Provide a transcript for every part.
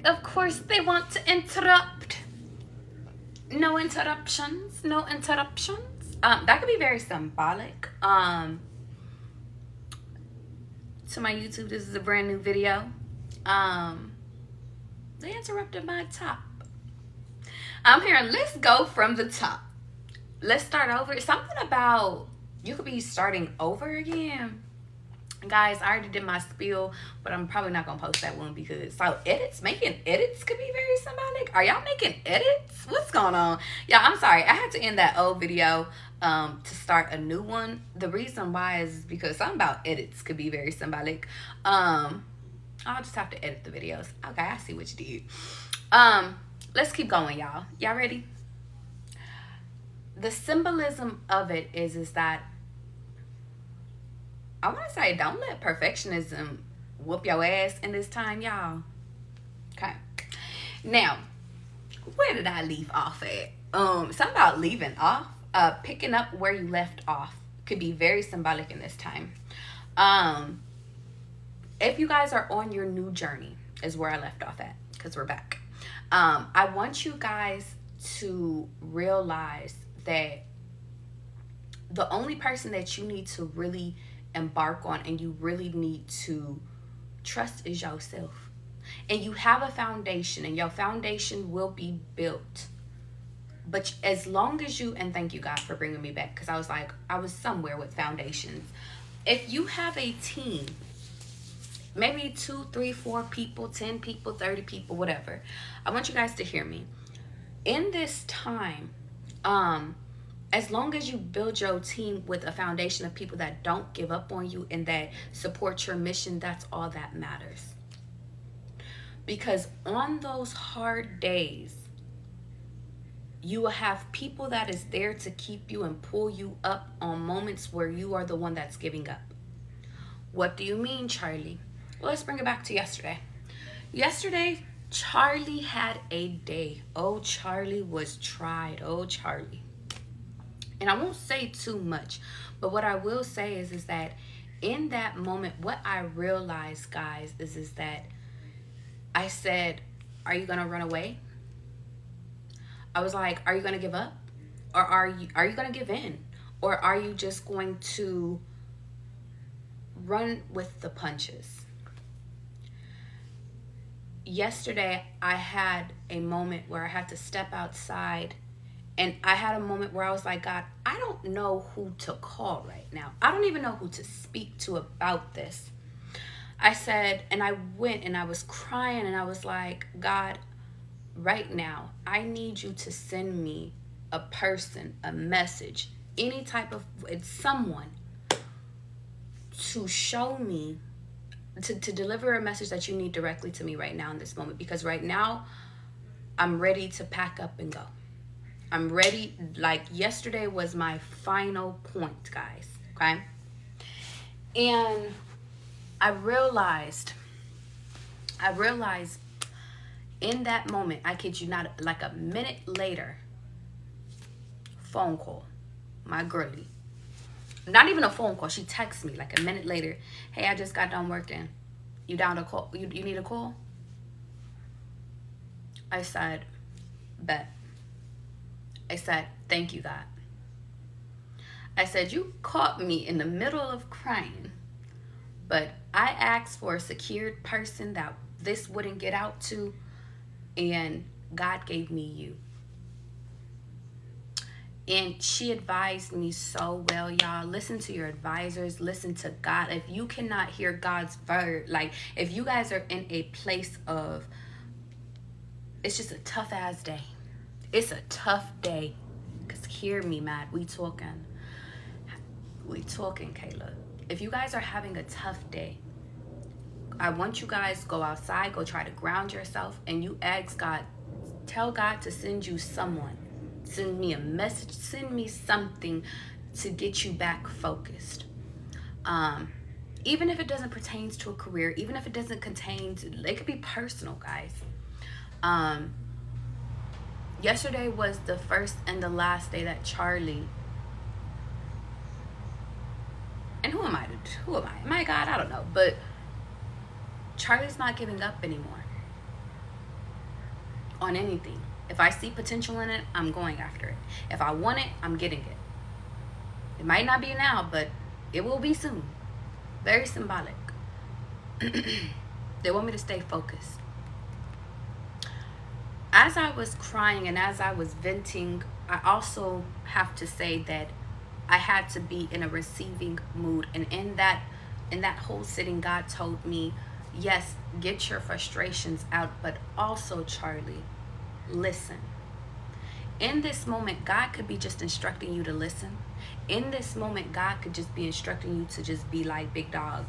Of course, they want to interrupt. No interruptions. No interruptions. That could be very symbolic. To my YouTube, this is a brand new video. They interrupted my top. I'm here. Let's go from the top. Let's start over. Something about you could be starting over again. Guys, I already did my spiel, but I'm probably not gonna post that one because making edits could be very symbolic. Are y'all making edits? What's going on? Yeah, I'm sorry. I had to end that old video to start a new one. The reason why is because something about edits could be very symbolic. I'll just have to edit the videos. Okay, I see what you did. Let's keep going, y'all. Y'all ready? The symbolism of it is that I want to say, don't let perfectionism whoop your ass in this time, y'all. Okay. Now, where did I leave off at? Something about leaving off. Picking up where you left off could be very symbolic in this time. If you guys are on your new journey, is where I left off at, because we're back. I want you guys to realize that the only person that you need to really embark on and you really need to trust is yourself. And you have a foundation, and your foundation will be built. But as long as you, and thank you God for bringing me back, because I was somewhere with foundations. If you have a team, maybe 2, 3, 4 people, 10 people, 30 people, whatever, I want you guys to hear me. In this time, as long as you build your team with a foundation of people that don't give up on you and that support your mission, that's all that matters. Because on those hard days, you will have people that is there to keep you and pull you up on moments where you are the one that's giving up. What do you mean, Charlie? Well, let's bring it back to yesterday. Yesterday, Charlie had a day. Oh, Charlie was tried. Oh, Charlie. And I won't say too much, but what I will say is that in that moment, what I realized, guys, is that I said, are you going to run away? I was like, are you going to give up? Or are you going to give in? Or are you just going to run with the punches? Yesterday, I had a moment where I had to step outside. And I had a moment where I was like, God, I don't know who to call right now. I don't even know who to speak to about this. I said, and I went and I was crying and I was like, God, right now, I need you to send me a person, a message, any type of, it's someone to show me, to deliver a message that you need directly to me right now in this moment. Because right now, I'm ready to pack up and go. I'm ready. Like yesterday was my final point, guys. Okay. And I realized in that moment, I kid you not, like a minute later, phone call, my girlie. Not even a phone call. She texts me like a minute later. Hey, I just got done working. You down to call? You need a call? I said, bet. I said, thank you, God. I said, you caught me in the middle of crying, but I asked for a secured person that this wouldn't get out to, and God gave me you. And she advised me so well, y'all. Listen to your advisors. Listen to God. If you cannot hear God's word, like if you guys are in a place of, it's just a tough ass day. It's a tough day. Because hear me, Matt. We talking, Kayla. If you guys are having a tough day, I want you guys to go outside, go try to ground yourself, and you ask God, tell God to send you someone. Send me a message. Send me something to get you back focused. Even if it doesn't pertain to a career, even if it doesn't contain to, it could be personal, guys. Yesterday was the first and the last day that Charlie, and who am I? My God, I don't know. But Charlie's not giving up anymore. on anything. If I see potential in it, I'm going after it. If I want it, I'm getting it. It might not be now, but it will be soon. Very symbolic. They want me to stay focused. As I was crying and as I was venting, I also have to say that I had to be in a receiving mood. And in that whole sitting, God told me, yes, get your frustrations out, but also, Charlie, listen. In this moment, God could be just instructing you to listen. In this moment, God could just be instructing you to just be like, big dog,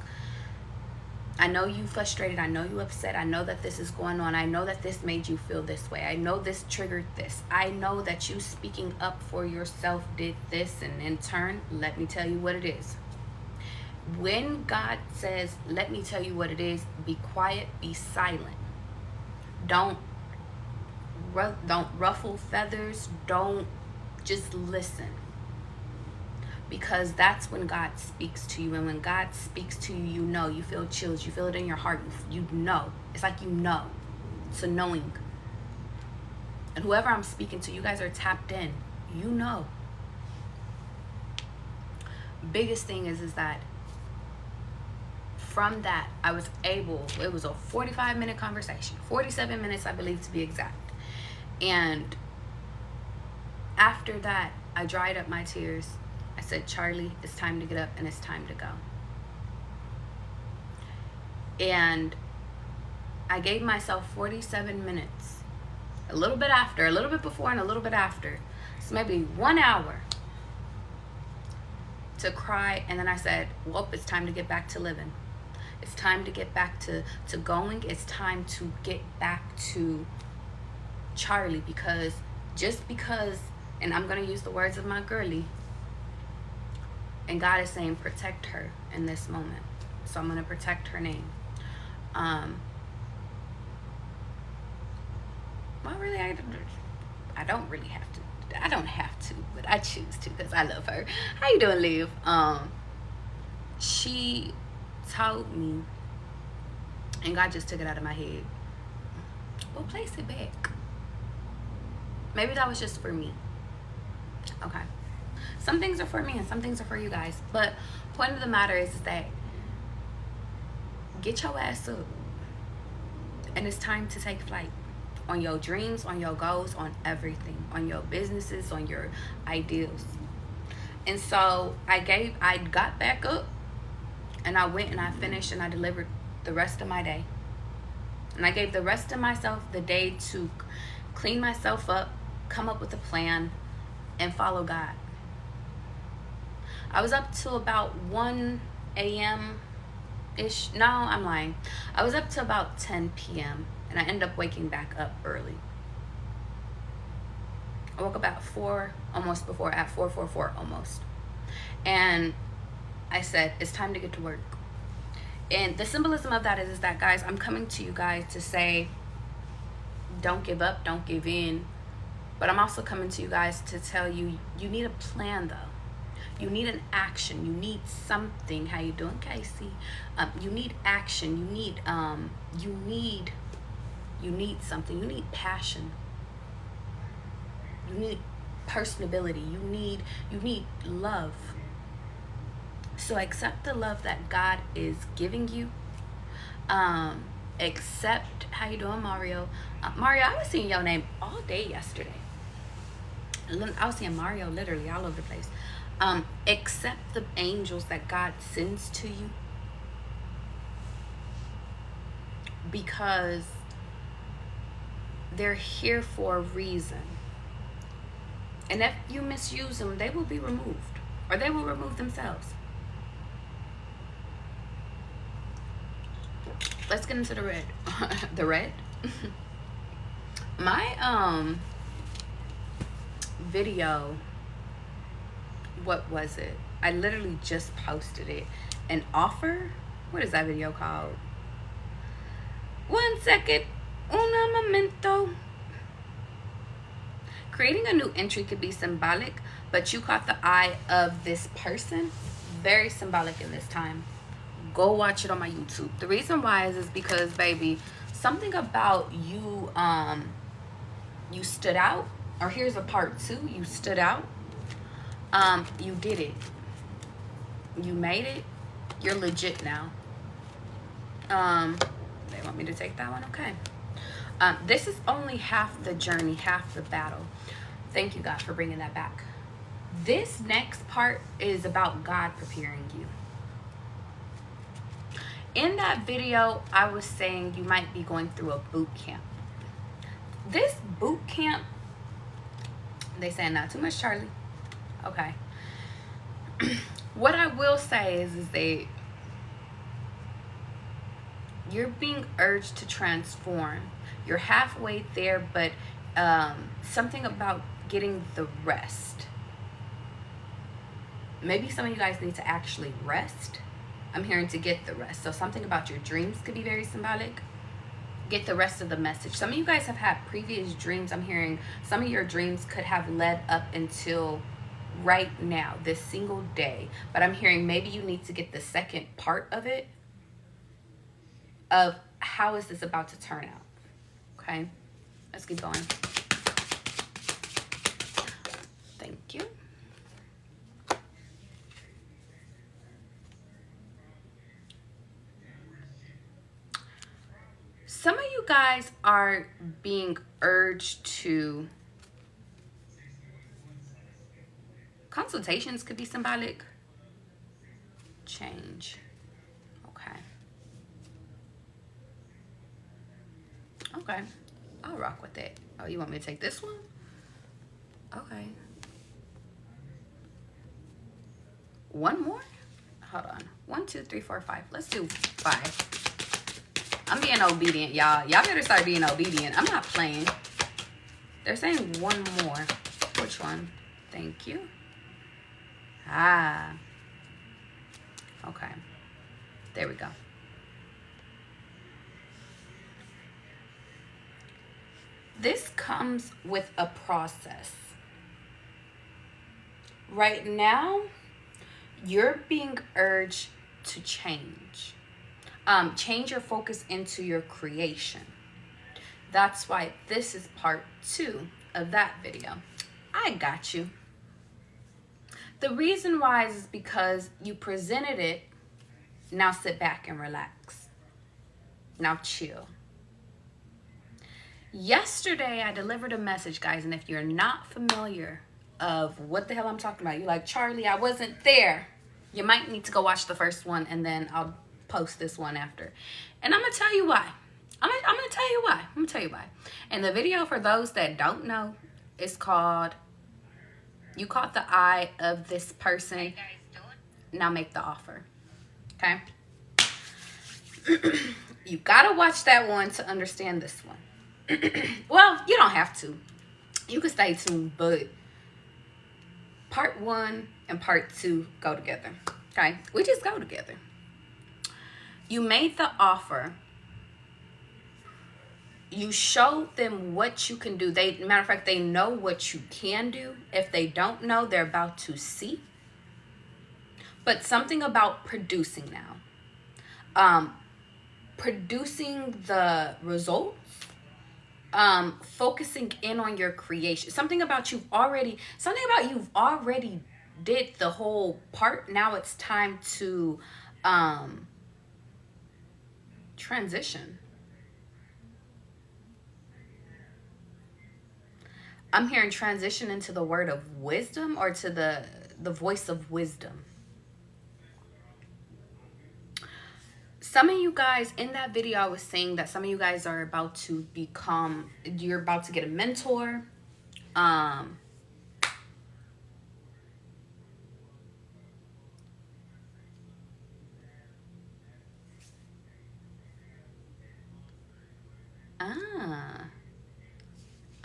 I know you frustrated. I know you upset. I know that this is going on. I know that this made you feel this way. I know this triggered this. I know that you speaking up for yourself did this, and in turn, let me tell you what it is. When God says, let me tell you what it is, be quiet, be silent. Don't ruffle feathers. Don't, just listen. Because that's when God speaks to you. And when God speaks to you, you know, you feel chills. You feel it in your heart. You know. It's like you know. It's a knowing. And whoever I'm speaking to, you guys are tapped in. You know. Biggest thing is that from that, I was able, it was a 45-minute conversation. 47 minutes, I believe, to be exact. And after that, I dried up my tears. I said, Charlie, it's time to get up and it's time to go. And I gave myself 47 minutes. A little bit after, a little bit before, and a little bit after. So maybe 1 hour to cry. And then I said, well, it's time to get back to living. It's time to get back to going. It's time to get back to Charlie. Because just because, and I'm going to use the words of my girlie, and God is saying, protect her in this moment. So I'm going to protect her name. Well, really, I don't really have to. I don't have to, but I choose to because I love her. How you doing, Liv? She told me, and God just took it out of my head. Well, place it back. Maybe that was just for me. Okay. Some things are for me and some things are for you guys. But point of the matter is that get your ass up. And it's time to take flight. On your dreams, on your goals, on everything. On your businesses, on your ideals. And so I got back up. And I went and I finished and I delivered the rest of my day. And I gave the rest of myself the day to clean myself up, come up with a plan, and follow God. I was up till about 1 a.m.-ish. No, I'm lying. I was up till about 10 p.m. and I ended up waking back up early. I woke up at 4, almost before, at 4:44 almost. And I said, it's time to get to work. And the symbolism of that is that, guys, I'm coming to you guys to say, don't give up, don't give in. But I'm also coming to you guys to tell you, you need a plan, though. You need an action. You need something. How you doing, Casey? You need action. You need something. You need passion. You need personability. You need love. So accept the love that God is giving you. Accept, how you doing, Mario? Mario, I was seeing your name all day yesterday. I was seeing Mario literally all over the place. Accept the angels that God sends to you, because they're here for a reason. And if you misuse them, they will be removed, or they will remove themselves. Let's get into the red. The red? My video, what was it? I literally just posted it. An offer? What is that video called? 1 second. Un momento. Creating a new entry could be symbolic, but you caught the eye of this person. Very symbolic in this time. Go watch it on my YouTube. The reason why is because, baby, something about you You stood out. Or here's a part 2. You stood out. You did it. You made it. You're legit now. They want me to take that one? Okay. This is only half the journey, half the battle. Thank you, God, for bringing that back. This next part is about God preparing you. In that video, I was saying you might be going through a boot camp. This boot camp, they saying not too much, Charlie. Okay. What I will say is that you're being urged to transform. You're halfway there, but something about getting the rest. Maybe some of you guys need to actually rest. I'm hearing to get the rest. So something about your dreams could be very symbolic. Get the rest of the message. Some of you guys have had previous dreams. I'm hearing some of your dreams could have led up until right now, this single day. But I'm hearing maybe you need to get the second part of it, of how is this about to turn out. Okay, let's keep going. Thank you. Some of you guys are being urged to, consultations could be symbolic. Change. Okay. Okay. I'll rock with that. Oh, you want me to take this one? Okay. One more? Hold on. 1, 2, 3, 4, 5. Let's do 5. I'm being obedient, y'all. Y'all better start being obedient. I'm not playing. They're saying one more. Which one? Thank you. Ah. Okay. There we go. This comes with a process. Right now, you're being urged to change. Change your focus into your creation. That's why this is part 2 of that video. I got you. The reason why is because you presented it. Now sit back and relax. Now chill. Yesterday, I delivered a message, guys, and if you're not familiar of what the hell I'm talking about, you're like, Charlie, I wasn't there. You might need to go watch the first one, and then I'll post this one after. And I'm going to tell you why. I'm going to tell you why. I'm going to tell you why. And the video, for those that don't know, is called, You Caught the Eye of This Person. Now make the offer. Okay? You got to watch that one to understand this one. Well, you don't have to. You can stay tuned, but part 1 and part 2 go together. Okay? We just go together. You made the offer. You showed them what you can do. Matter of fact, they know what you can do. If they don't know, they're about to see. But something about producing now. Producing the results. Focusing in on your creation. Something about you've already did the whole part. Now it's time to transition. I'm hearing transition into the word of wisdom, or to the voice of wisdom. Some of you guys, in that video, I was saying that some of you guys are about to you're about to get a mentor.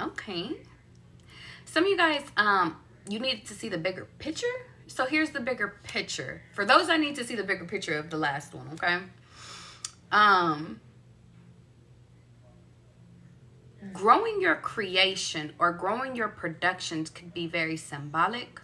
Okay. Some of you guys, you need to see the bigger picture. So here's the bigger picture. For those that need to see the bigger picture of the last one, okay? Growing your creation or growing your productions could be very symbolic.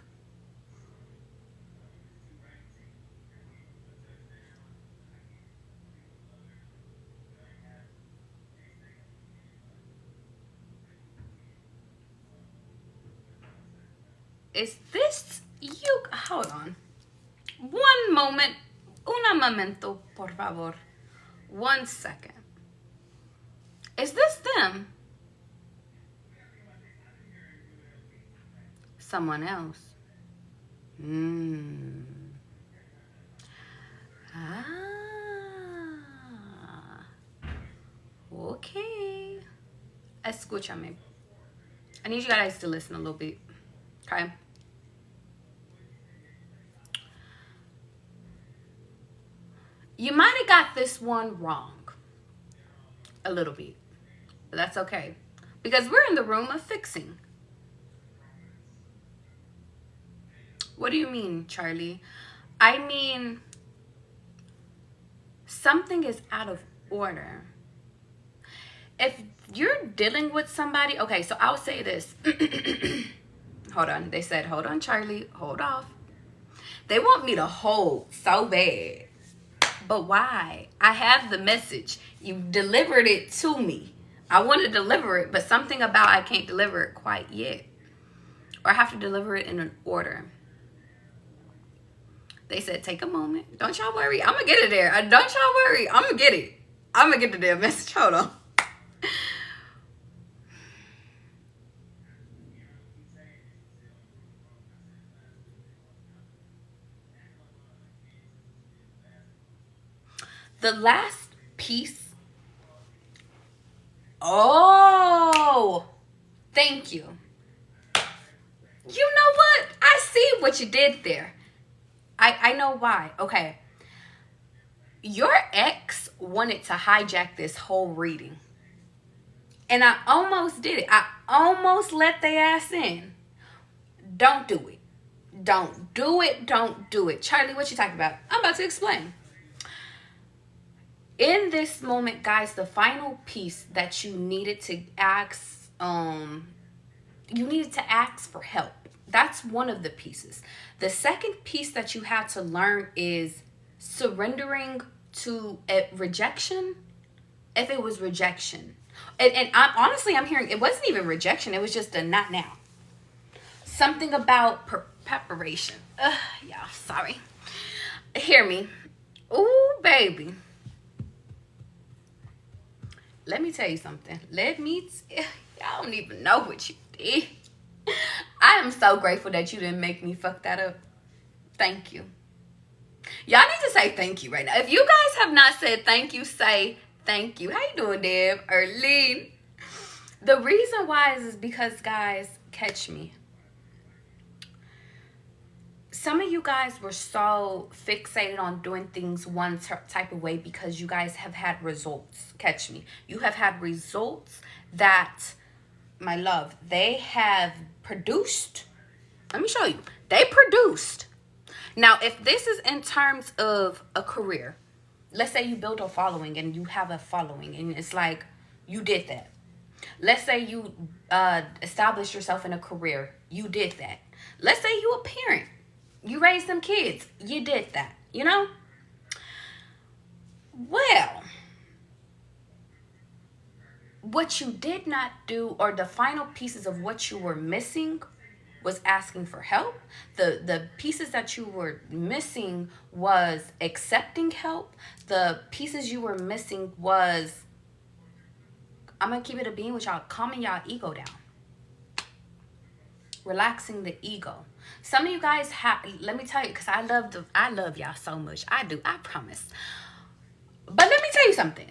Is this you? Hold on. One moment. Un momento, por favor. 1 second. Is this them? Someone else. Okay. Escúchame. I need you guys to listen a little bit. Okay? You might have got this one wrong. A little bit. But that's okay. Because we're in the room of fixing. What do you mean, Charlie? I mean, something is out of order. If you're dealing with somebody, okay, so I'll say this. Hold on. They said, hold on, Charlie. Hold off. They want me to hold so bad. But why? I have the message. You delivered it to me. I want to deliver it, but something about I can't deliver it quite yet. Or I have to deliver it in an order. They said, take a moment. Don't y'all worry. I'm going to get it there. Don't y'all worry. I'm going to get it. I'm going to get the damn message. Hold on. The last piece. Oh, thank you. You know what? I see what you did there. I know why. Okay. Your ex wanted to hijack this whole reading. And I almost did it. I almost let their ass in. Don't do it. Don't do it. Don't do it. Charlie, what you talking about? I'm about to explain. In this moment, guys, the final piece that you needed to ask, you needed to ask for help. That's one of the pieces. The second piece that you had to learn is surrendering to rejection. If it was rejection. And honestly, I'm hearing it wasn't even rejection. It was just a not now. Something about preparation. Yeah, sorry. Hear me. Ooh, baby. Let me tell you something. Y'all don't even know what you did. I am so grateful that you didn't make me fuck that up. Thank you. Y'all need to say thank you right now. If you guys have not said thank you, say thank you. How you doing, Deb? Erlene. The reason why is because, guys, catch me. Some of you guys were so fixated on doing things one type of way because you guys have had results. Catch me. You have had results that, my love, they have produced. Let me show you. They produced. Now, if this is in terms of a career, let's say you build a following and you have a following and it's like you did that. Let's say you established yourself in a career. You did that. Let's say you a parent. You raised some kids. You did that. You know? Well, what you did not do, or the final pieces of what you were missing, was asking for help. The pieces that you were missing was accepting help. The pieces you were missing was, I'm going to keep it a being with y'all, calming y'all ego down. Relaxing the ego. Some of you guys have, let me tell you, because I love y'all so much. I do, I promise. But let me tell you something.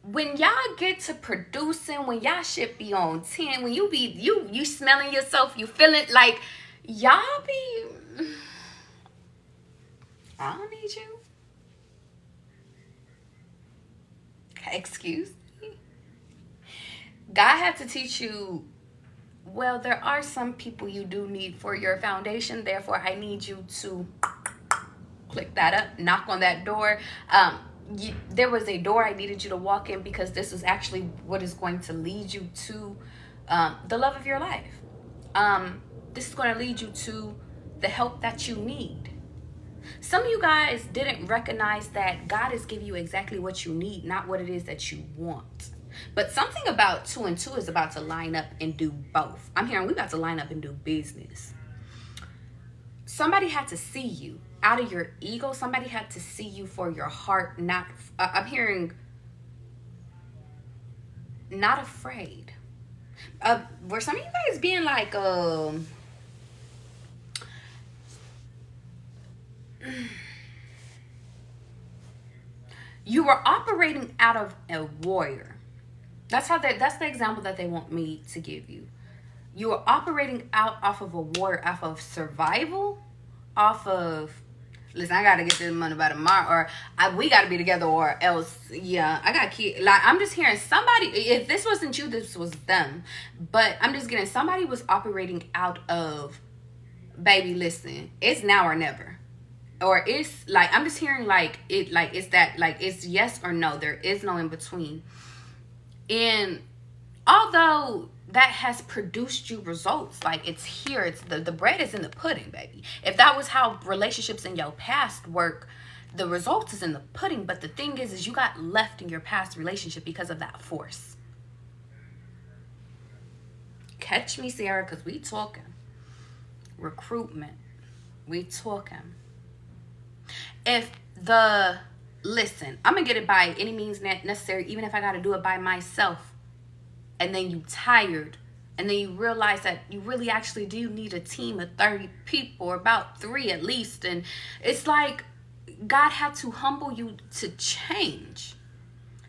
When y'all get to producing, when y'all shit be on 10, when you smelling yourself, you feeling like y'all be, I don't need you. Excuse me. God had to teach you, well, there are some people you do need for your foundation. Therefore, I need you to click that up, knock on that door. There was a door I needed you to walk in because this is actually what is going to lead you to the love of your life. This is going to lead you to the help that you need. Some of you guys didn't recognize that God is giving you exactly what you need, not what it is that you want. But something about 2 and 2 is about to line up and do both. I'm hearing we about to line up and do business. somebody had to see you out of your ego. Somebody had to see you for your heart. Not, I'm hearing, not afraid. Were some of you guys being like, you were operating out of a warrior. That's the example that they want me to give you. You were operating out off of a warrior, off of survival, off of, listen, I gotta get this money by tomorrow, or we gotta be together, or else, yeah, I got kids. Like, I'm just hearing somebody, if this wasn't you, this was them. But I'm just getting, somebody was operating out of, baby, listen, it's now or never. Or it's like, I'm just hearing like, it's that, like, it's yes or no. There is no in between. And although that has produced you results, like, it's here, it's the bread is in the pudding, baby. If that was how relationships in your past work, the results is in the pudding. But the thing is you got left in your past relationship because of that force. Catch me, Sierra, because we talking recruitment, we talking. If listen, I'm gonna get it by any means necessary, even if I gotta do it by myself. And then you tired, and then you realize that you really actually do need a team of 30 people, or about 3 at least. And it's like God had to humble you to change.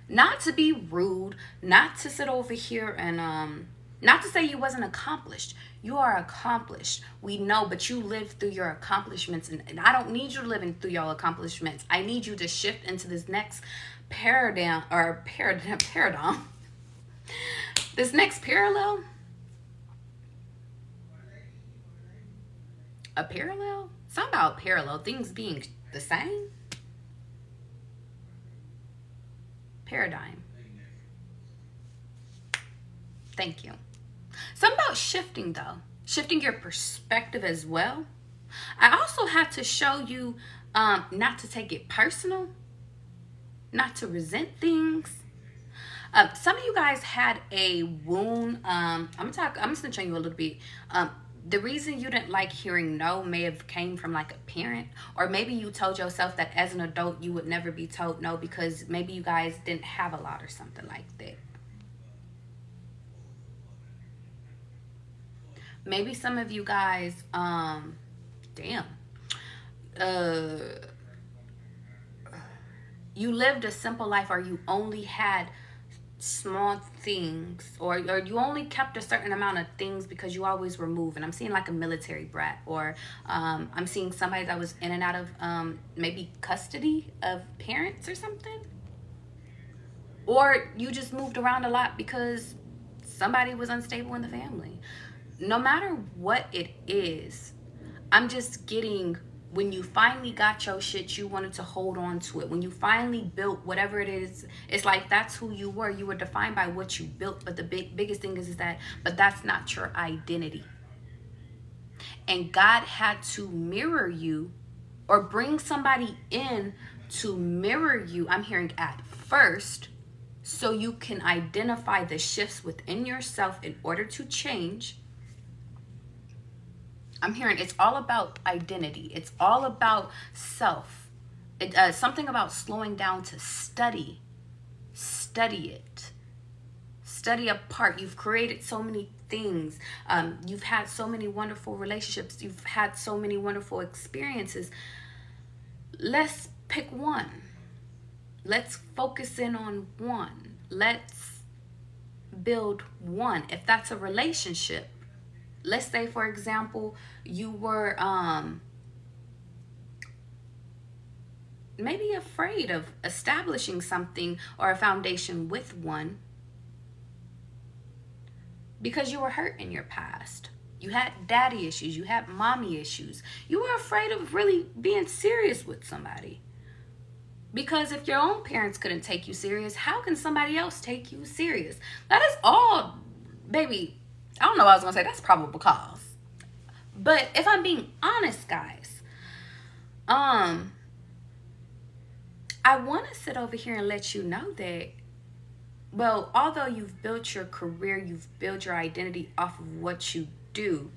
Not to be rude, not to sit over here and not to say you wasn't accomplished. You are accomplished. We know, but you lived through your accomplishments. And I don't need you living through your accomplishments. I need you to shift into this next paradigm. This next parallel. A parallel? Something about parallel. Things being the same. Paradigm. Thank you. Something about shifting, though. Shifting your perspective as well. I also had to show you not to take it personal. Not to resent things. Some of you guys had a wound. I'm just gonna show you a little bit. The reason you didn't like hearing no may have came from like a parent, or maybe you told yourself that as an adult you would never be told no because maybe you guys didn't have a lot or something like that. Maybe some of you guys, you lived a simple life, or you only had small things, or you only kept a certain amount of things because you always were moving. I'm seeing like a military brat, or I'm seeing somebody that was in and out of maybe custody of parents or something. Or you just moved around a lot because somebody was unstable in the family. No matter what it is, I'm just getting, when you finally got your shit, you wanted to hold on to it. When you finally built whatever it is, it's like that's who you were. You were defined by what you built. But the biggest thing is that, but that's not your identity. And God had to mirror you, or bring somebody in to mirror you. I'm hearing at first, so you can identify the shifts within yourself in order to change. I'm hearing it's all about identity. It's all about self. Something about slowing down to study. Study it. Study a part. You've created so many things. You've had so many wonderful relationships. You've had so many wonderful experiences. Let's pick one. Let's focus in on one. Let's build one. If that's a relationship, let's say, for example, you were maybe afraid of establishing something or a foundation with one because you were hurt in your past. You had daddy issues. You had mommy issues. You were afraid of really being serious with somebody. Because if your own parents couldn't take you serious, how can somebody else take you serious? That is all, baby. I don't know what I was going to say. That's probable cause. But if I'm being honest, guys, I want to sit over here and let you know that, well, although you've built your career, you've built your identity off of what you do,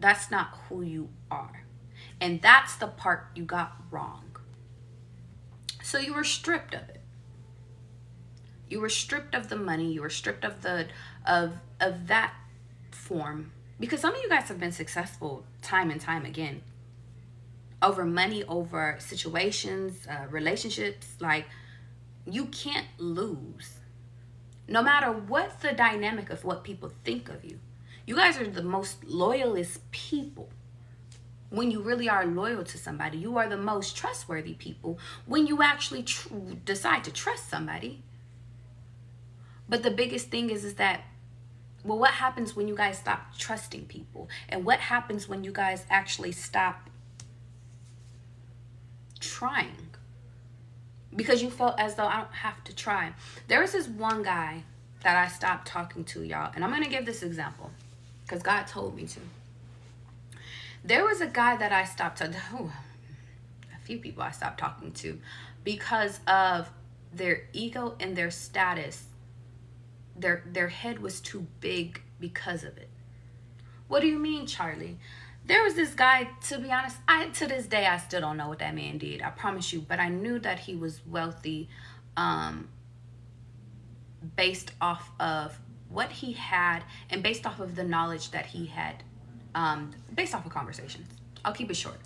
that's not who you are. And that's the part you got wrong. So you were stripped of it. You were stripped of the money. You were stripped of the of that form. Because some of you guys have been successful time and time again. Over money, over situations, relationships. Like, you can't lose. No matter what the dynamic of what people think of you. You guys are the most loyalist people. When you really are loyal to somebody, you are the most trustworthy people when you actually decide to trust somebody. But the biggest thing is that, well, what happens when you guys stop trusting people? And what happens when you guys actually stop trying? Because you felt as though I don't have to try. There was this one guy that I stopped talking to, y'all. And I'm going to give this example because God told me to. There was a guy that I stopped talking to. A few people I stopped talking to because of their ego and their status. Their head was too big because of it. What do you mean, Charlie? There was this guy, to be honest, to this day, I still don't know what that man did. I promise you. But I knew that he was wealthy based off of what he had and based off of the knowledge that he had, based off of conversations. I'll keep it short.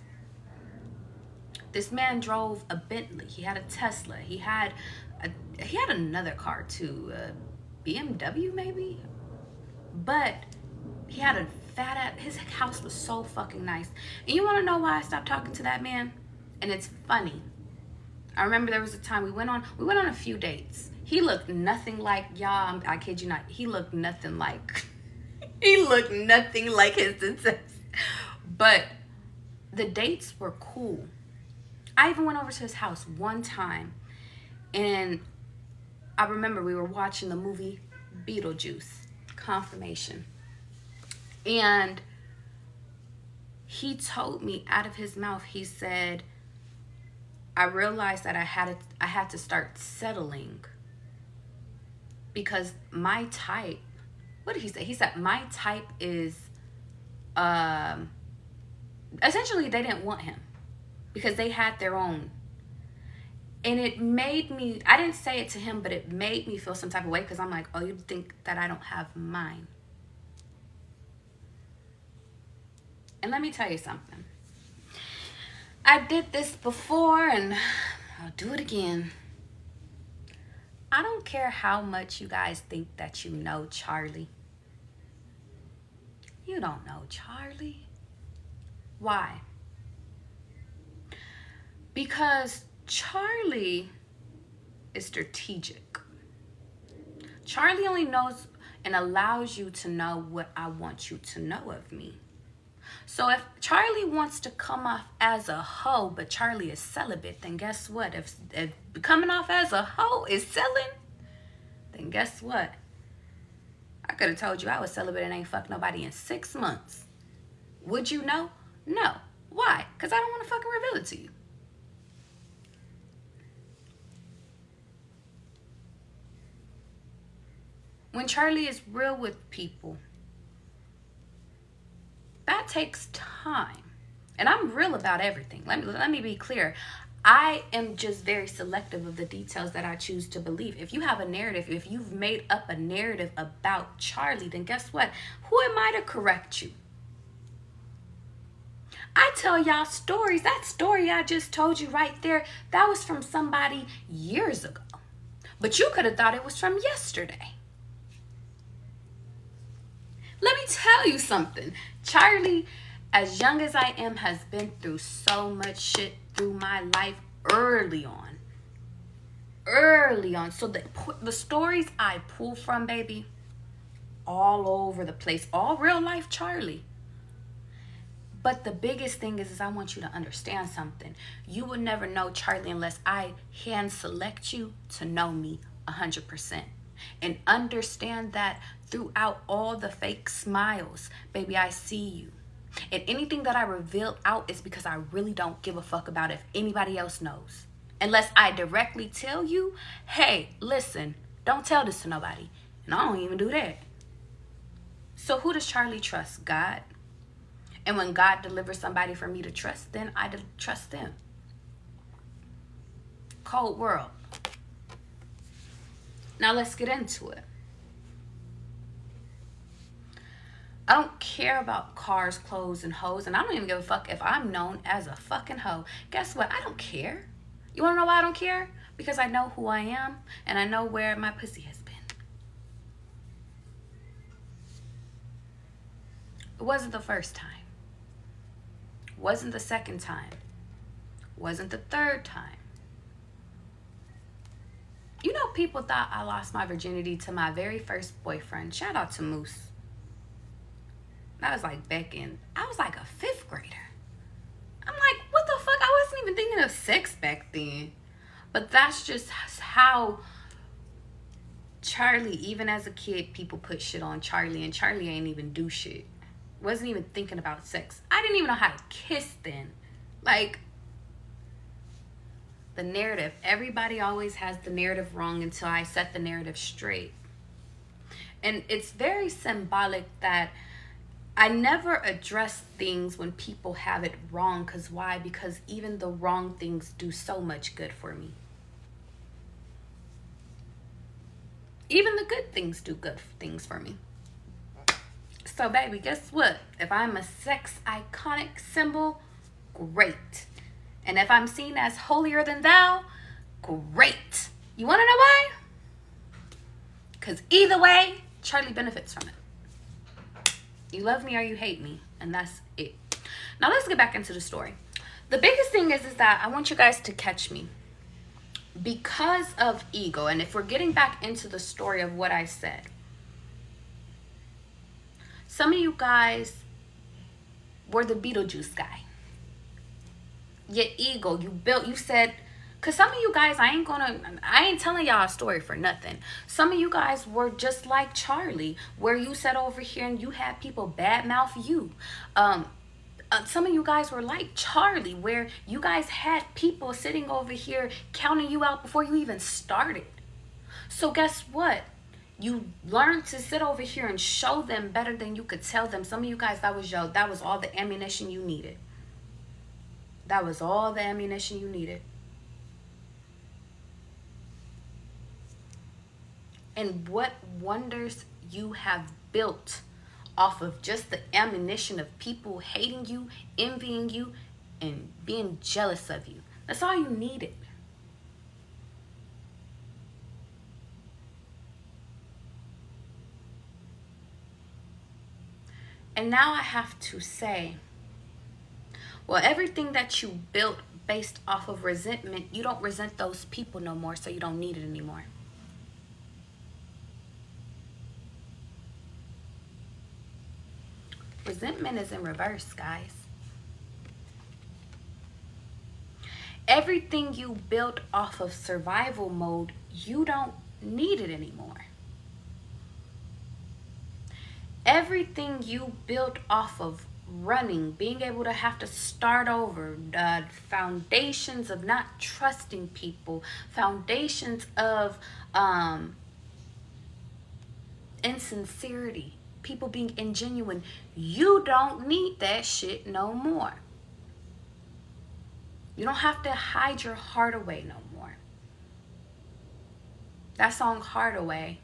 This man drove a Bentley. He had a Tesla. He had another car too, BMW maybe. But he had a fat ass. His house was so fucking nice. And you want to know why I stopped talking to that man? And it's funny. I remember there was a time we went on a few dates. He looked nothing like, y'all, I kid you not. He looked nothing like his success. But the dates were cool. I even went over to his house one time, and I remember we were watching the movie Beetlejuice, Confirmation. And he told me out of his mouth, he said, I realized that I had to start settling because my type, what did he say? He said, my type is, essentially they didn't want him because they had their own. And it made me, I didn't say it to him, but it made me feel some type of way because I'm like, oh, you think that I don't have mine. And let me tell you something. I did this before and I'll do it again. I don't care how much you guys think that you know Charlie. You don't know Charlie. Why? Because Charlie is strategic. Charlie only knows and allows you to know what I want you to know of me. So if Charlie wants to come off as a hoe, but Charlie is celibate, then guess what? If coming off as a hoe is selling, then guess what? I could have told you I was celibate and ain't fucked nobody in 6 months. Would you know? No. Why? Because I don't want to fucking reveal it to you. When Charlie is real with people, that takes time. And I'm real about everything. Let me be clear. I am just very selective of the details that I choose to believe. If you have a narrative, if you've made up a narrative about Charlie, then guess what? Who am I to correct you? I tell y'all stories. That story I just told you right there, that was from somebody years ago. But you could have thought it was from yesterday. Let me tell you something. Charlie, as young as I am, has been through so much shit through my life early on. So the stories I pull from, baby, all over the place. All real life Charlie. But the biggest thing is I want you to understand something. You will never know Charlie unless I hand select you to know me 100%. And understand that throughout all the fake smiles, baby, I see you. And anything that I reveal out is because I really don't give a fuck about if anybody else knows. Unless I directly tell you, hey, listen, don't tell this to nobody. And I don't even do that. So who does Charlie trust? God? And when God delivers somebody for me to trust, then I trust them. Cold world. Now let's get into it. I don't care about cars, clothes, and hoes, and I don't even give a fuck if I'm known as a fucking hoe. Guess what? I don't care. You wanna know why I don't care? Because I know who I am, and I know where my pussy has been. It wasn't the first time. Wasn't the second time. Wasn't the third time. You know, people thought I lost my virginity to my very first boyfriend. Shout out to Moose. That was like back in, I was like a 5th grader. I'm like, what the fuck? I wasn't even thinking of sex back then. But that's just how Charlie, even as a kid, people put shit on Charlie, and Charlie ain't even do shit. Wasn't even thinking about sex. I didn't even know how to kiss then. Like, the narrative. Everybody always has the narrative wrong until I set the narrative straight. And it's very symbolic that I never address things when people have it wrong. Because why? Because even the wrong things do so much good for me. Even the good things do good things for me. So, baby, guess what? If I'm a sex iconic symbol, great. And if I'm seen as holier than thou, great. You want to know why? Because either way, Charlie benefits from it. You love me or you hate me, and that's it. Now, let's get back into the story. The biggest thing is that I want you guys to catch me. Because of ego, and if we're getting back into the story of what I said, some of you guys were the Beetlejuice guy. Your ego, you said, because some of you guys, I ain't telling y'all a story for nothing. Some of you guys were just like Charlie, where you sat over here and you had people badmouth you. Some of you guys were like Charlie, where you guys had people sitting over here counting you out before you even started. So guess what? You learned to sit over here and show them better than you could tell them. Some of you guys, that was all the ammunition you needed. That was all the ammunition you needed. And what wonders you have built off of just the ammunition of people hating you, envying you, and being jealous of you. That's all you needed. And now I have to say, well, everything that you built based off of resentment, you don't resent those people no more, so you don't need it anymore. Resentment is in reverse, guys. Everything you built off of survival mode, you don't need it anymore. Everything you built off of running, being able to have to start over, the foundations of not trusting people, foundations of insincerity, people being ingenuine, you don't need that shit no more. You don't have to hide your heart away no more. That song, Heart Away,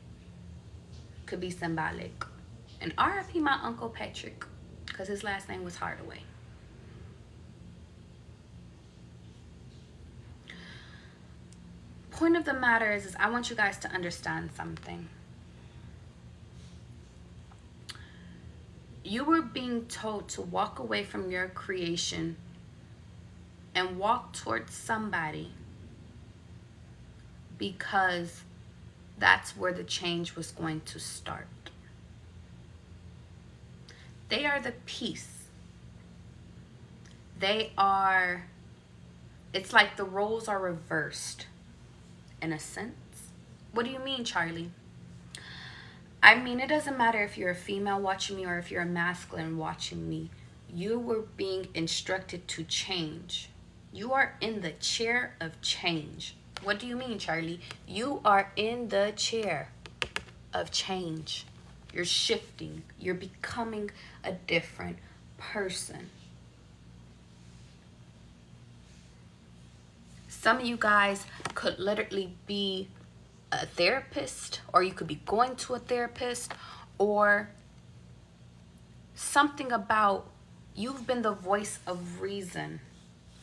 could be symbolic. And R.I.P. my Uncle Patrick, because his last name was Hardaway. Point of the matter is I want you guys to understand something. You were being told to walk away from your creation and walk towards somebody because that's where the change was going to start. They are the peace. It's like the roles are reversed in a sense. What do you mean, Charlie? I mean, it doesn't matter if you're a female watching me or if you're a masculine watching me. You were being instructed to change. You are in the chair of change. What do you mean, Charlie? You are in the chair of change. You're shifting. You're becoming a different person. Some of you guys could literally be a therapist, or you could be going to a therapist, or something about you've been the voice of reason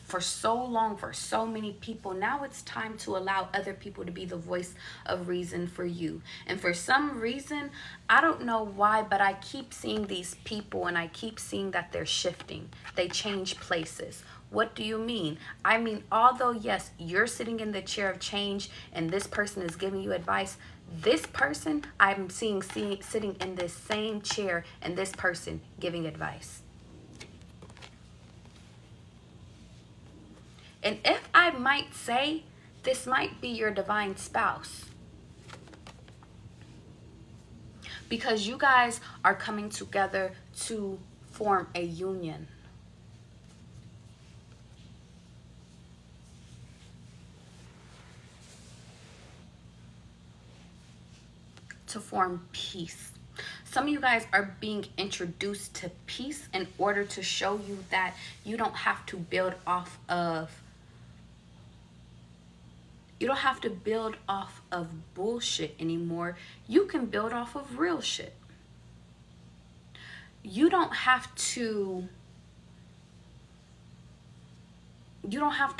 for so long for so many people. Now it's time to allow other people to be the voice of reason for you. And for some reason, I don't know why, but I keep seeing these people and I keep seeing that they're shifting. They change places. What do you mean? I mean, although yes, you're sitting in the chair of change and this person is giving you advice, this person I'm seeing sitting in this same chair and this person giving advice. And if I might say, this might be your divine spouse. Because you guys are coming together to form a union. To form peace. Some of you guys are being introduced to peace in order to show you that you don't have to build off of bullshit anymore. You can build off of real shit. You don't have to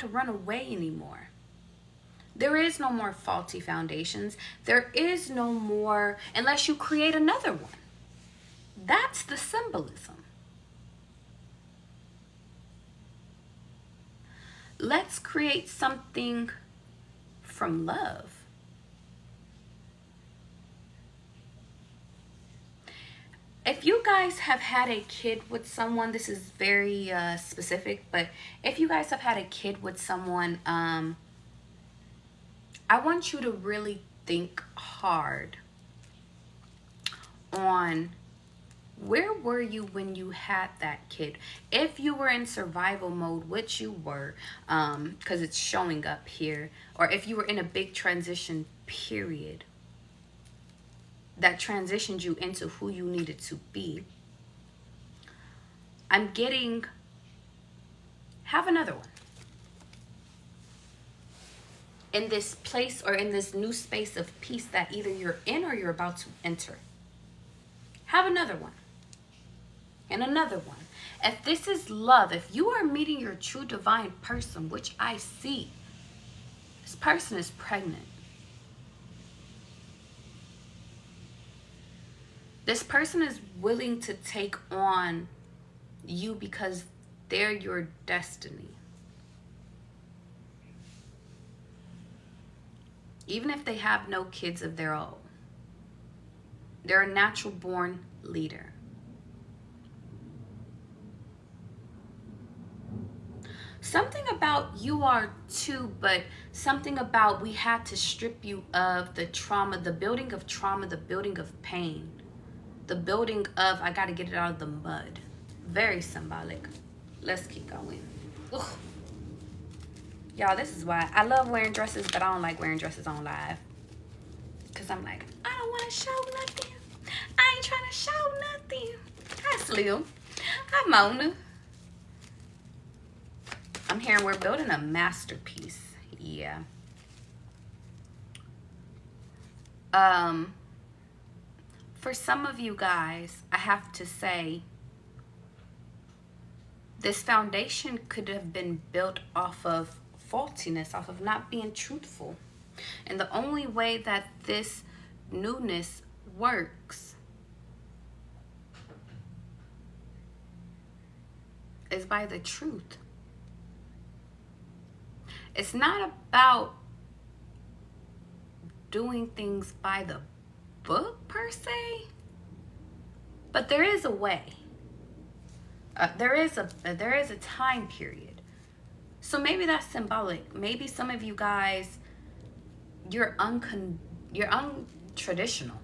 run away anymore. There is no more faulty foundations. There is no more, unless you create another one. That's the symbolism. Let's create something from love. If you guys have had a kid with someone, this is very specific, but if you guys have had a kid with someone, I want you to really think hard on where were you when you had that kid. If you were in survival mode, which you were, because it's showing up here, or if you were in a big transition period that transitioned you into who you needed to be, I'm getting, have another one. In this place or in this new space of peace that either you're in or you're about to enter. Have another one. And another one. If this is love, if you are meeting your true divine person, which I see, this person is pregnant. This person is willing to take on you because they're your destiny. Even if they have no kids of their own, they're a natural born leader. Something about you are too, but something about we had to strip you of the trauma, the building of trauma, the building of pain, the building of I got to get it out of the mud. Very symbolic. Let's keep going. Ugh. Y'all, this is why I love wearing dresses, but I don't like wearing dresses on live. Because I'm like, I don't want to show nothing. I ain't trying to show nothing. Hi, Slim. Hi, Mona. I'm hearing we're building a masterpiece. Yeah. For some of you guys, I have to say, this foundation could have been built off of faultiness, off of not being truthful. And the only way that this newness works is by the truth. It's not about doing things by the book per se, but there is a way. There is a time period. So maybe that's symbolic. Maybe some of you guys, you're untraditional.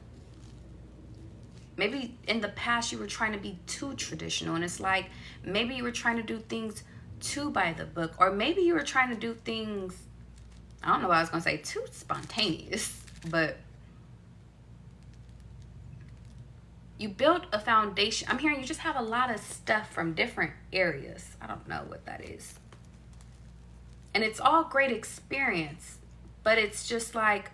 Maybe in the past you were trying to be too traditional, and it's like maybe you were trying to do things too by the book, or maybe you were trying to do things, I don't know what I was gonna say, too spontaneous, but You built a foundation. I'm hearing you just have a lot of stuff from different areas. I don't know what that is. And it's all great experience, but it's just like,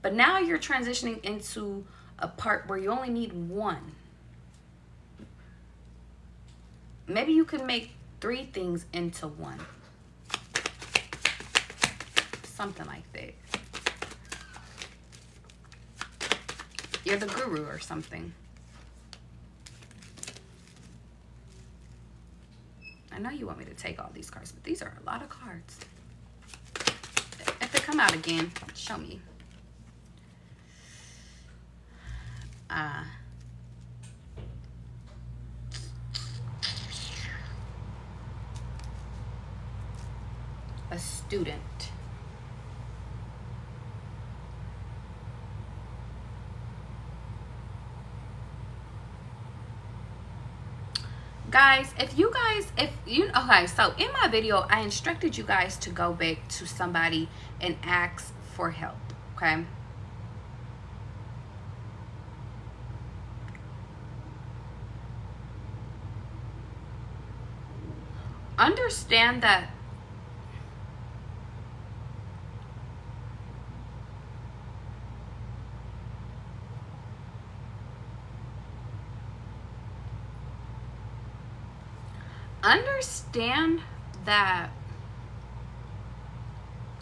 but now you're transitioning into a part where you only need one. Maybe you can make 3 things into one. Something like that. You're the guru or something. I know you want me to take all these cards, but these are a lot of cards. If they come out again, show me. A student. Guys, okay, so in my video, I instructed you guys to go back to somebody and ask for help, okay? Understand that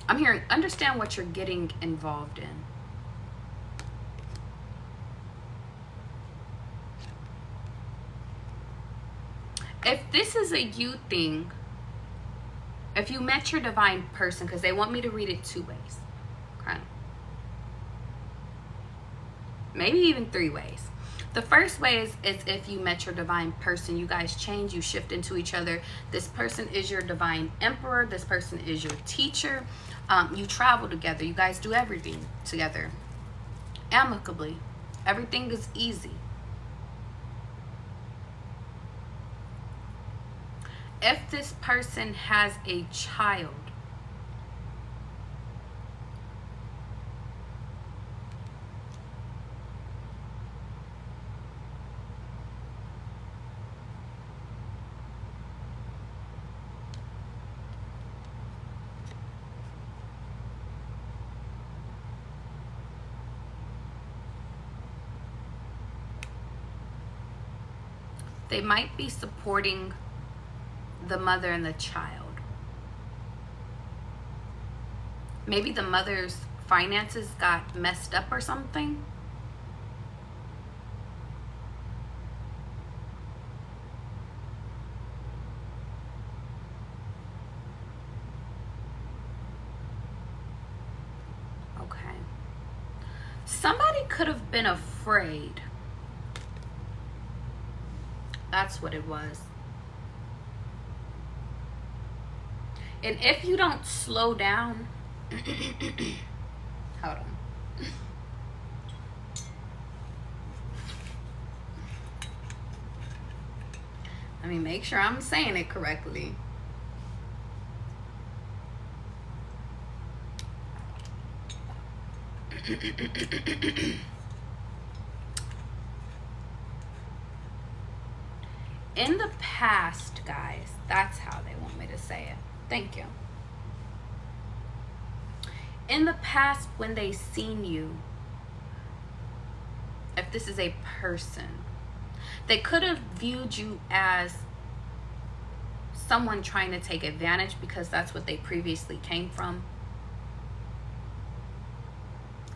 I'm hearing, understand what you're getting involved in. If this is a you thing, if you met your divine person, because they want me to read it 2 ways, okay? Maybe even 3 ways. The first way is if you met your divine person, you guys change, you shift into each other. This person is your divine emperor. This person is your teacher. You travel together. You guys do everything together amicably. Everything is easy. If this person has a child, they might be supporting the mother and the child. Maybe the mother's finances got messed up or something. Okay. Somebody could have been afraid. That's what it was. And if you don't slow down, hold on. Let me make sure I'm saying it correctly. In the past, guys, that's how they want me to say it. Thank you. In the past, when they seen you, if this is a person, they could have viewed you as someone trying to take advantage because that's what they previously came from.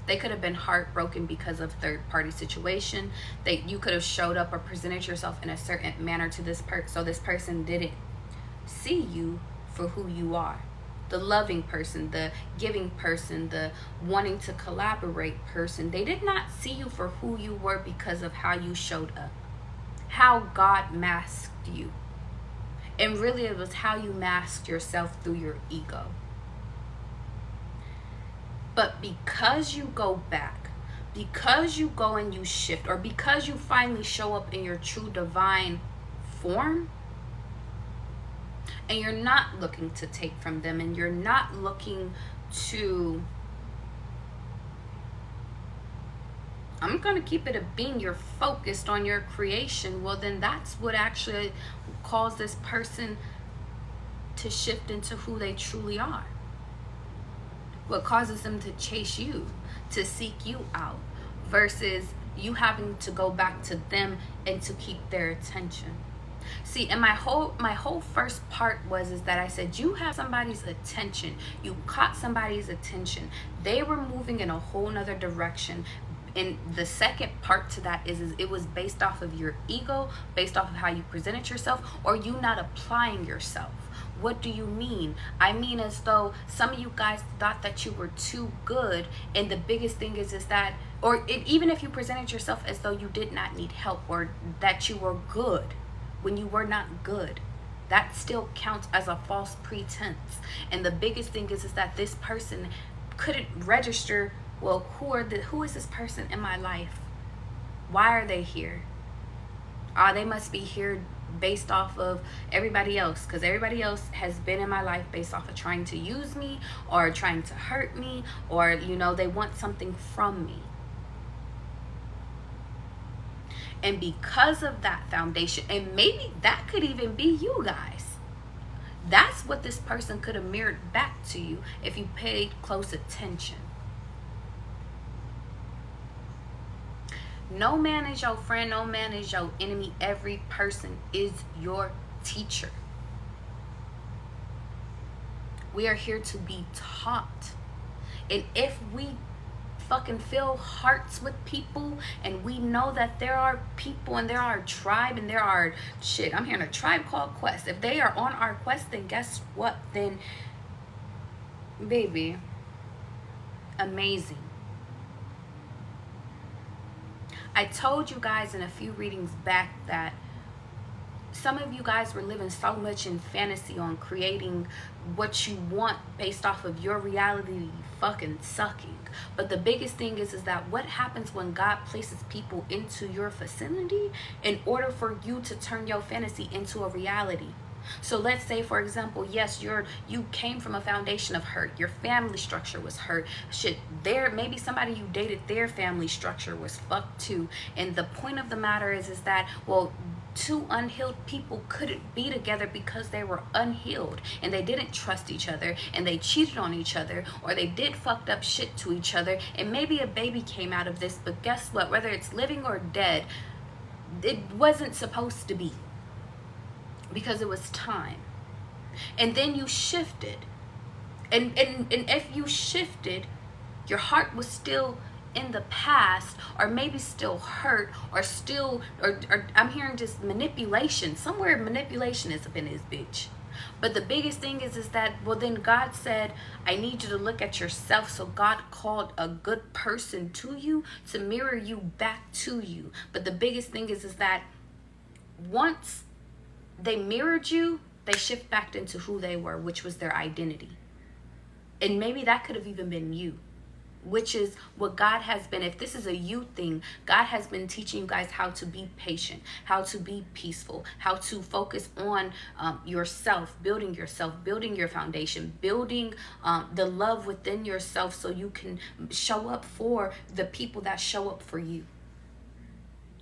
They could have been heartbroken because of third-party situation. You could have showed up or presented yourself in a certain manner to this person, so this person didn't see you for who you are. The loving person, the giving person, the wanting to collaborate person. They did not see you for who you were because of how you showed up, how God masked you. And really it was how you masked yourself through your ego. But because you go back, because you go and you shift, or because you finally show up in your true divine form, and you're not looking to take from them, and you're not looking to I'm going to keep it a being. You're focused on your creation. Well, then that's what actually caused this person to shift into who they truly are. What causes them to chase you, to seek you out, versus you having to go back to them and to keep their attention. See, and my whole first part is that I said you have somebody's attention. You caught somebody's attention. They were moving in a whole nother direction. And the second part to that is it was based off of your ego, based off of how you presented yourself, or you not applying yourself. What do you mean? I mean as though some of you guys thought that you were too good, and the biggest thing is that, even if you presented yourself as though you did not need help, or that you were good when you were not good, that still counts as a false pretense. And the biggest thing is that this person couldn't register, well, who is this person in my life? Why are they here? They must be here based off of everybody else, because everybody else has been in my life based off of trying to use me or trying to hurt me, or they want something from me. And because of that foundation, and maybe that could even be you guys, that's what this person could have mirrored back to you if you paid close attention. No man is your friend, no man is your enemy. Every person is your teacher. We are here to be taught. And if we fucking fill hearts with people, and we know that there are people and there are a tribe and there are I'm hearing a tribe called Quest. If they are on our quest, then guess what? Then, baby, amazing. I told you guys in a few readings back that some of you guys were living so much in fantasy on creating what you want based off of your reality fucking sucking. But the biggest thing is that what happens when God places people into your vicinity in order for you to turn your fantasy into a reality? So let's say, for example, yes, you came from a foundation of hurt. Your family structure was hurt. Maybe somebody you dated, their family structure was fucked too. And the point of the matter is that, well, two unhealed people couldn't be together because they were unhealed, and they didn't trust each other, and they cheated on each other, or they did fucked up shit to each other, and maybe a baby came out of this. But guess what? Whether it's living or dead, it wasn't supposed to be, because it was time. And then you shifted, and if you shifted, your heart was still in the past, or maybe still hurt, or I'm hearing just manipulation. Somewhere manipulation is up in his bitch. But the biggest thing is that, well, then God said, I need you to look at yourself. So God called a good person to you to mirror you back to you. But the biggest thing is that once they mirrored you, they shift back into who they were, which was their identity. And maybe that could have even been you, which is what God has been. If this is a you thing, God has been teaching you guys how to be patient, how to be peaceful, how to focus on yourself, building your foundation, building the love within yourself, so you can show up for the people that show up for you.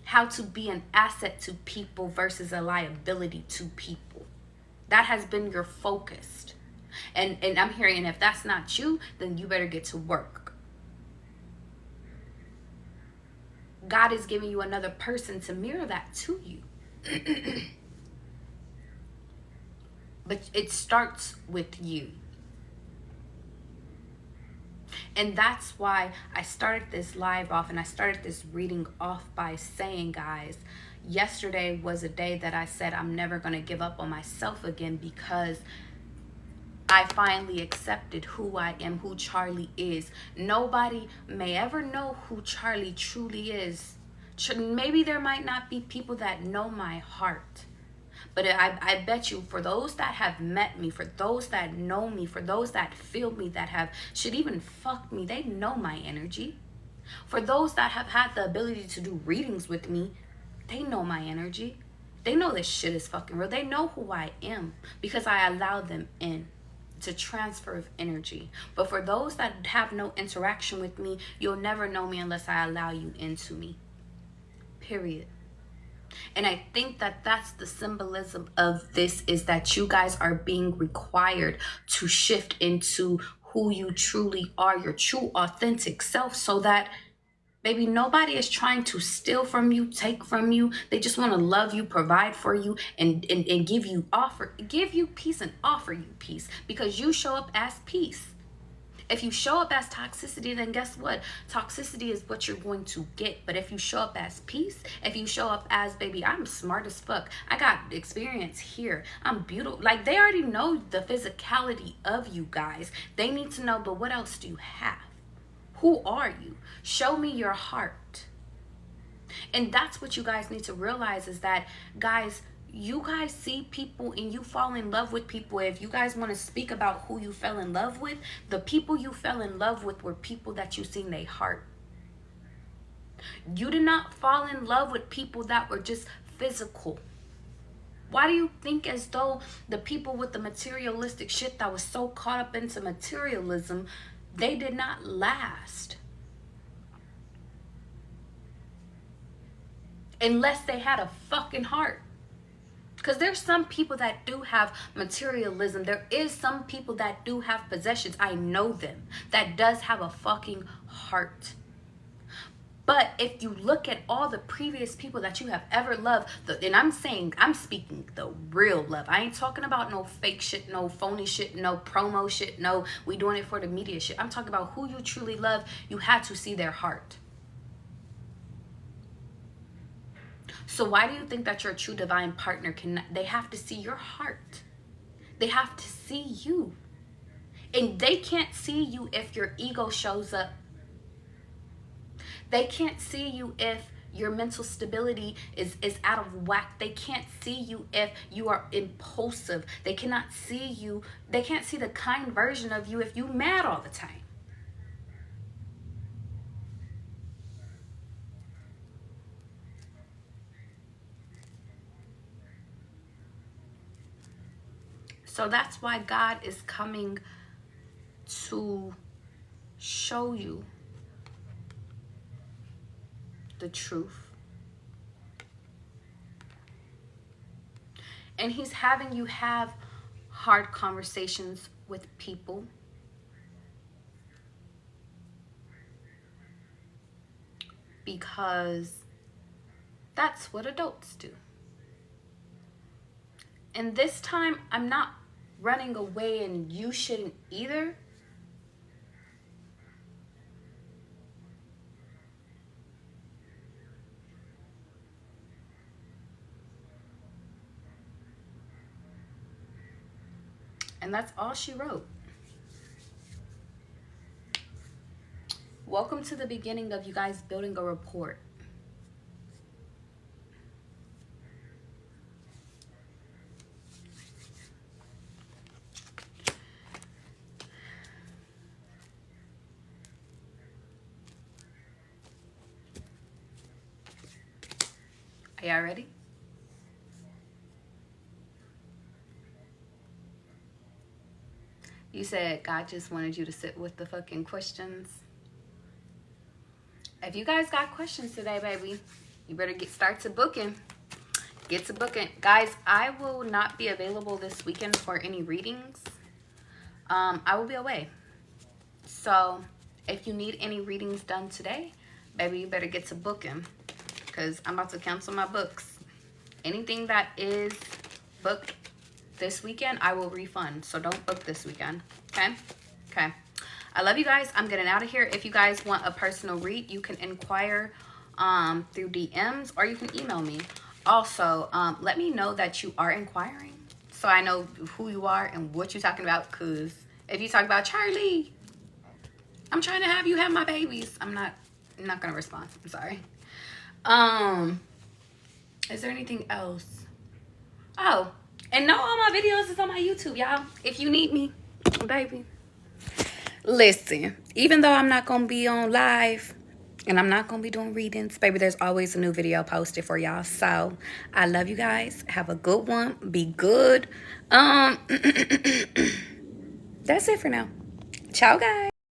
How to be an asset to people versus a liability to people. That has been your focus. And I'm hearing, and if that's not you, then you better get to work. God is giving you another person to mirror that to you. But it starts with you. And that's why I started this live off, and I started this reading off by saying, guys, yesterday was a day that I said I'm never going to give up on myself again, because I finally accepted who I am, who Charlie is. Nobody may ever know who Charlie truly is. Maybe there might not be people that know my heart. But I bet you, for those that have met me, for those that know me, for those that feel me, that have should even fuck me, they know my energy. For those that have had the ability to do readings with me, they know my energy. They know this shit is fucking real. They know who I am because I allow them in. to transfer of energy. But for those that have no interaction with me, you'll never know me unless I allow you into me. Period. And I think that that's the symbolism of this, is that you guys are being required to shift into who you truly are, your true authentic self, so that baby, nobody is trying to steal from you, take from you. They just want to love you, provide for you, and give you peace and offer you peace, because you show up as peace. If you show up as toxicity, then guess what? Toxicity is what you're going to get. But if you show up as peace, if you show up as, baby, I'm smart as fuck, I got experience here, I'm beautiful. Like, they already know the physicality of you guys. They need to know, but what else do you have? Who are you? Show me your heart. And that's what you guys need to realize, is that, guys, you guys see people and you fall in love with people. If you guys want to speak about who you fell in love with, the people you fell in love with were people that you seen their heart. You did not fall in love with people that were just physical. Why do you think as though the people with the materialistic shit that was so caught up into materialism, they did not last? Unless they had a fucking heart. Because there's some people that do have materialism. There is some people that do have possessions. I know them. That does have a fucking heart. But if you look at all the previous people that you have ever loved, and I'm speaking the real love. I ain't talking about no fake shit, no phony shit, no promo shit, no we doing it for the media shit. I'm talking about who you truly love. You had to see their heart. So why do you think that your true divine partner they have to see your heart? They have to see you. And they can't see you if your ego shows up. They can't see you if your mental stability is out of whack. They can't see you if you are impulsive. They cannot see you. They can't see the kind version of you if you mad all the time. So that's why God is coming to show you the truth. And he's having you have hard conversations with people. Because that's what adults do. And this time, I'm not running away, and you shouldn't either. And that's all she wrote. Welcome to the beginning of you guys building a rapport. Are y'all ready? You said God just wanted you to sit with the fucking questions. If you guys got questions today, baby, you better start to booking. Get to booking. Guys, I will not be available this weekend for any readings. I will be away. So if you need any readings done today, baby, you better get to booking, because I'm about to cancel my books. Anything that is booked this weekend, I will refund. So don't book this weekend. Okay? Okay. I love you guys. I'm getting out of here. If you guys want a personal read, you can inquire through DMs, or you can email me. Also, let me know that you are inquiring, so I know who you are and what you're talking about. Because if you talk about, Charlie, I'm trying to have you have my babies, I'm not gonna respond. I'm sorry. Is there anything else? Oh, and no, all my videos is on my YouTube, y'all. If you need me, baby. Listen, even though I'm not gonna be on live and I'm not gonna be doing readings, baby, there's always a new video posted for y'all. So I love you guys. Have a good one. Be good. that's it for now. Ciao, guys.